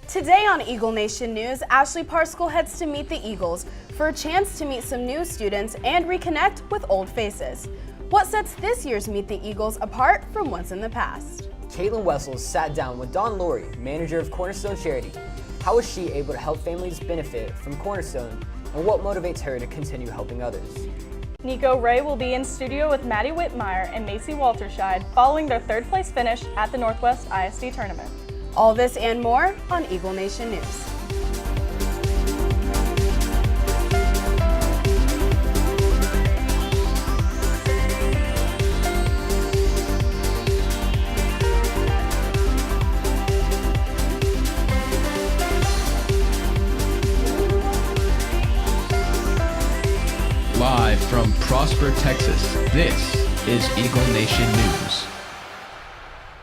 Today on Eagle Nation News, Ashley Parscale heads to meet the Eagles for a chance to meet some new students and reconnect with old faces. What sets this year's Meet the Eagles apart from what's in the past? Caitlin Wessels sat down with Dawn Laurie, manager of Cornerstone Charity. How is she able to help families benefit from Cornerstone, and what motivates her to continue helping others? Nico Ray will be in studio with Maddie Whitmire and Macy Walterscheid following their third place finish at the Northwest ISD tournament. All this and more on Eagle Nation News. Live from Prosper, Texas, this is Eagle Nation News.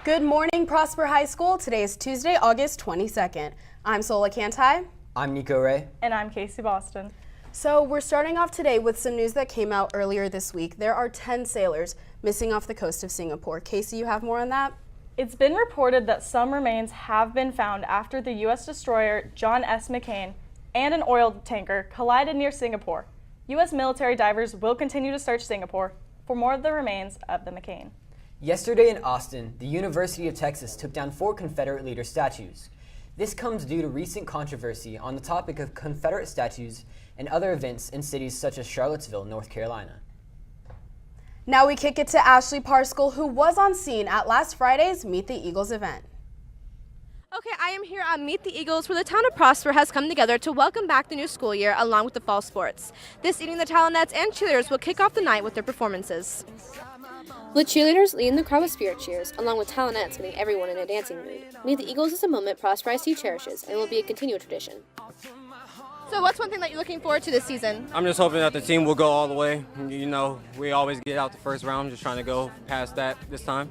Good morning, Prosper High School. Today is Tuesday, August 22nd. I'm Sola Cantai. I'm Nico Ray. And I'm Casey Boston. So we're starting off today with some news that came out earlier this week. There are 10 sailors missing off the coast of Singapore. Casey, you have more on that? It's been reported that some remains have been found after the U.S. destroyer John S. McCain and an oil tanker collided near Singapore. U.S. military divers will continue to search Singapore for more of the remains of the McCain. Yesterday in Austin, the University of Texas took down 4 Confederate leader statues. This comes due to recent controversy on the topic of Confederate statues and other events in cities such as Charlottesville, North Carolina. Now we kick it to Ashley Parscale, who was on scene at last Friday's Meet the Eagles event. Okay, I am here at Meet the Eagles, where the town of Prosper has come together to welcome back the new school year along with the fall sports. This evening, the Talonets and cheerleaders will kick off the night with their performances. The cheerleaders lead in the crowd with spirit cheers, along with Talonets getting everyone in a dancing mood. Meet the Eagles is a moment Prosper ISD cherishes and will be a continued tradition. So what's one thing that you're looking forward to this season? I'm just hoping that the team will go all the way. You know, we always get out the first round, just trying to go past that this time.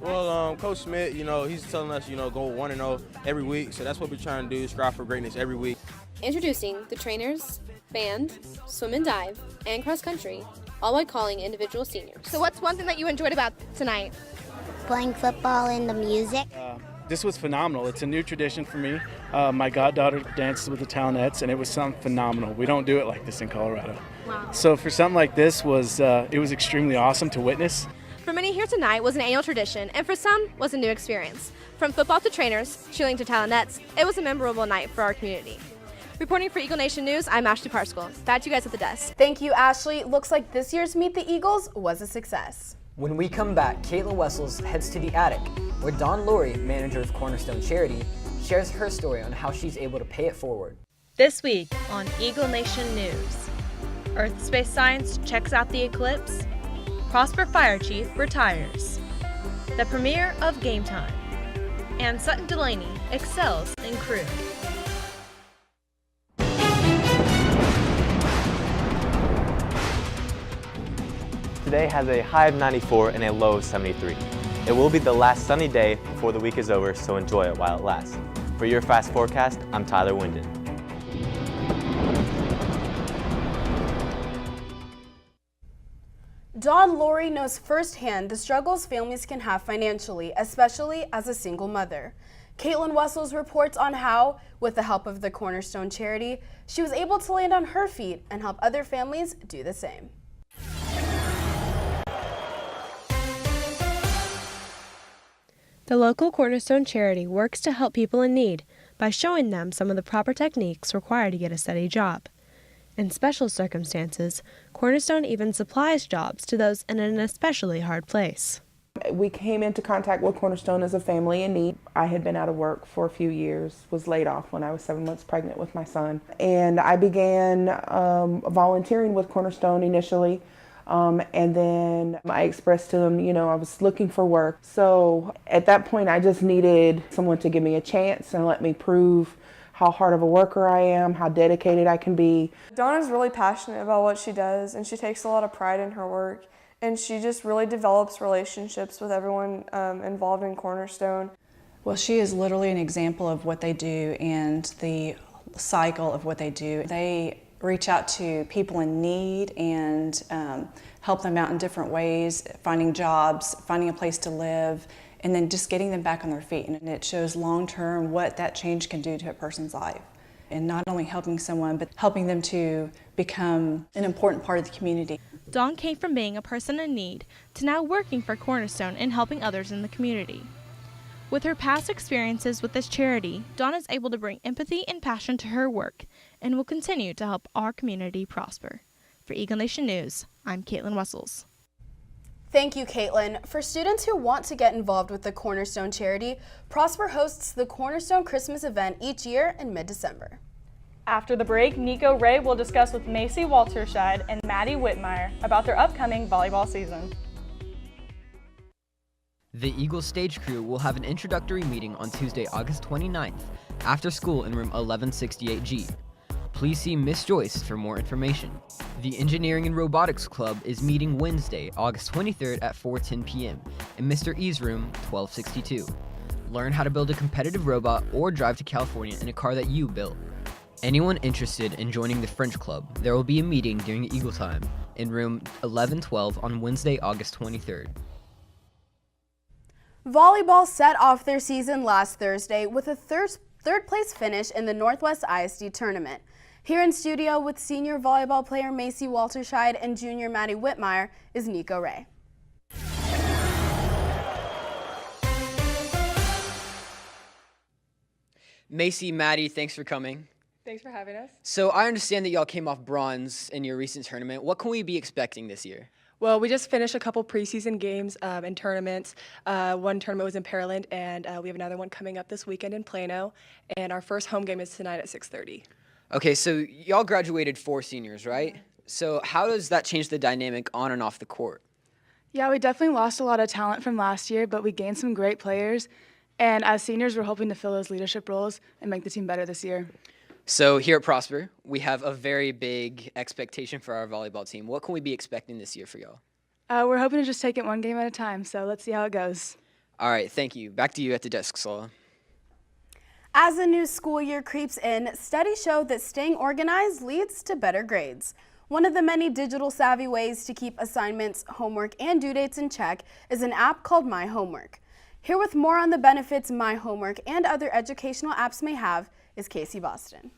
Well, Coach Smith, he's telling us, go 1-0 every week. So that's what we're trying to do, strive for greatness every week. Introducing the trainers, band, swim and dive, and cross country, all while calling individual seniors. So what's one thing that you enjoyed about tonight? Playing football and the music. This was phenomenal. It's a new tradition for me. My goddaughter dances with the Talonets, and it was something phenomenal. We don't do it like this in Colorado. Wow. So for something like this, it was extremely awesome to witness. For many here tonight was an annual tradition, and for some was a new experience. From football to trainers, cheerleading to Talonets, it was a memorable night for our community. Reporting for Eagle Nation News, I'm Ashley Parscale. Back to you guys at the desk. Thank you, Ashley. Looks like this year's Meet the Eagles was a success. When we come back, Caitlin Wessels heads to the attic, where Dawn Laurie, manager of Cornerstone Charity, shares her story on how she's able to pay it forward. This week on Eagle Nation News, Earth Space Science checks out the eclipse, Prosper Fire Chief retires, the premiere of Game Time, and Sutton Delaney excels in crew. Today has a high of 94 and a low of 73. It will be the last sunny day before the week is over, so enjoy it while it lasts. For your fast forecast, I'm Tyler Winden. Dawn Laurie knows firsthand the struggles families can have financially, especially as a single mother. Caitlin Wessels reports on how, with the help of the Cornerstone Charity, she was able to land on her feet and help other families do the same. The local Cornerstone Charity works to help people in need by showing them some of the proper techniques required to get a steady job. In special circumstances, Cornerstone even supplies jobs to those in an especially hard place. We came into contact with Cornerstone as a family in need. I had been out of work for a few years, was laid off when I was 7 months pregnant with my son. And I began volunteering with Cornerstone initially. And then I expressed to them, I was looking for work. So at that point, I just needed someone to give me a chance and let me prove how hard of a worker I am, how dedicated I can be. Dawn is really passionate about what she does, and she takes a lot of pride in her work. And she just really develops relationships with everyone involved in Cornerstone. Well, she is literally an example of what they do and the cycle of what they do. They reach out to people in need and help them out in different ways, finding jobs, finding a place to live, and then just getting them back on their feet. And it shows long-term what that change can do to a person's life. And not only helping someone, but helping them to become an important part of the community. Dawn came from being a person in need to now working for Cornerstone and helping others in the community. With her past experiences with this charity, Dawn is able to bring empathy and passion to her work and will continue to help our community prosper. For Eagle Nation News, I'm Caitlin Wessels. Thank you, Caitlin. For students who want to get involved with the Cornerstone charity, Prosper hosts the Cornerstone Christmas event each year in mid-December. After the break, Nico Ray will discuss with Macy Walterscheid and Maddie Whitmire about their upcoming volleyball season. The Eagles stage crew will have an introductory meeting on Tuesday, August 29th, after school in room 1168G. Please see Miss Joyce for more information. The Engineering and Robotics Club is meeting Wednesday, August 23rd at 4:10 p.m. in Mr. E's room 1262. Learn how to build a competitive robot or drive to California in a car that you built. Anyone interested in joining the French Club, there will be a meeting during Eagle Time in room 1112 on Wednesday, August 23rd. Volleyball set off their season last Thursday with a third place finish in the Northwest ISD tournament. Here in studio with senior volleyball player Macy Walterscheid and junior Maddie Whitmire is Nico Ray. Macy, Maddie, thanks for coming. Thanks for having us. So I understand that y'all came off bronze in your recent tournament. What can we be expecting this year? Well, we just finished a couple preseason games and tournaments. One tournament was in Pearland, and we have another one coming up this weekend in Plano. And our first home game is tonight at 6:30. Okay, so y'all graduated 4 seniors, right? So how does that change the dynamic on and off the court? Yeah, we definitely lost a lot of talent from last year, but we gained some great players. And as seniors, we're hoping to fill those leadership roles and make the team better this year. So here at Prosper, we have a very big expectation for our volleyball team. What can we be expecting this year for y'all? We're hoping to just take it one game at a time, so let's see how it goes. All right, thank you. Back to you at the desk, Sola. As the new school year creeps in, studies show that staying organized leads to better grades. One of the many digital savvy ways to keep assignments, homework, and due dates in check is an app called My Homework. Here with more on the benefits My Homework and other educational apps may have is Casey Boston.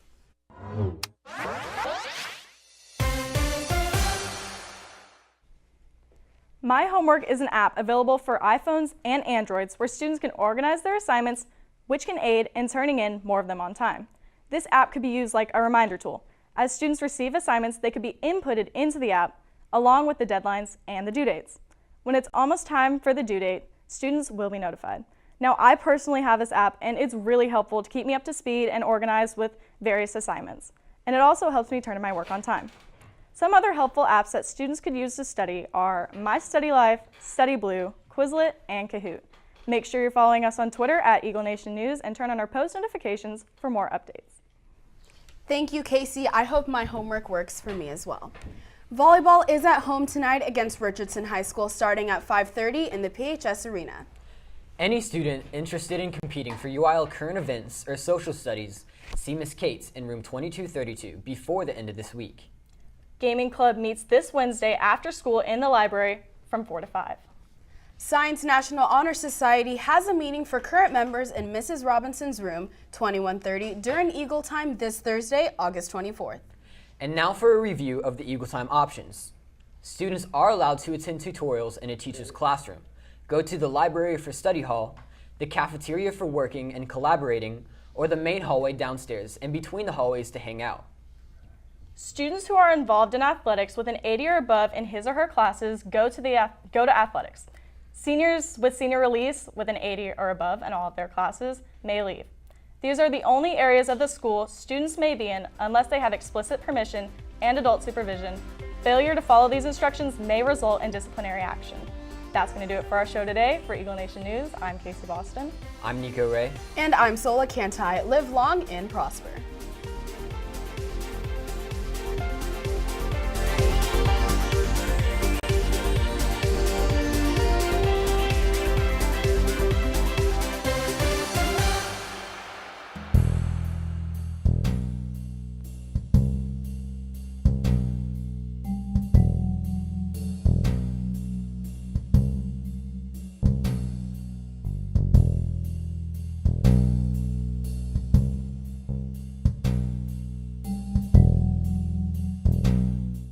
My Homework is an app available for iPhones and Androids where students can organize their assignments, which can aid in turning in more of them on time. This app could be used like a reminder tool. As students receive assignments, they could be inputted into the app along with the deadlines and the due dates. When it's almost time for the due date, students will be notified. Now, I personally have this app, and it's really helpful to keep me up to speed and organized with various assignments. And it also helps me turn in my work on time. Some other helpful apps that students could use to study are My Study Life, Study Blue, Quizlet, and Kahoot. Make sure you're following us on Twitter at Eagle Nation News and turn on our post notifications for more updates. Thank you, Casey. I hope My Homework works for me as well. Volleyball is at home tonight against Richardson High School starting at 5:30 in the PHS Arena. Any student interested in competing for UIL current events or social studies, see Miss Cates in room 2232 before the end of this week. Gaming Club meets this Wednesday after school in the library from 4 to 5. Science National Honor Society has a meeting for current members in Mrs. Robinson's room 2130 during Eagle Time this Thursday, August 24th. And now for a review of the Eagle Time options. Students are allowed to attend tutorials in a teacher's classroom, go to the library for study hall, the cafeteria for working and collaborating, or the main hallway downstairs and between the hallways to hang out. Students who are involved in athletics with an 80 or above in his or her classes go to athletics. Seniors with senior release with an 80 or above in all of their classes may leave. These are the only areas of the school students may be in unless they have explicit permission and adult supervision. Failure to follow these instructions may result in disciplinary action. That's going to do it for our show today. For Eagle Nation News, I'm Casey Boston. I'm Nico Ray. And I'm Sola Cantai. Live long and prosper.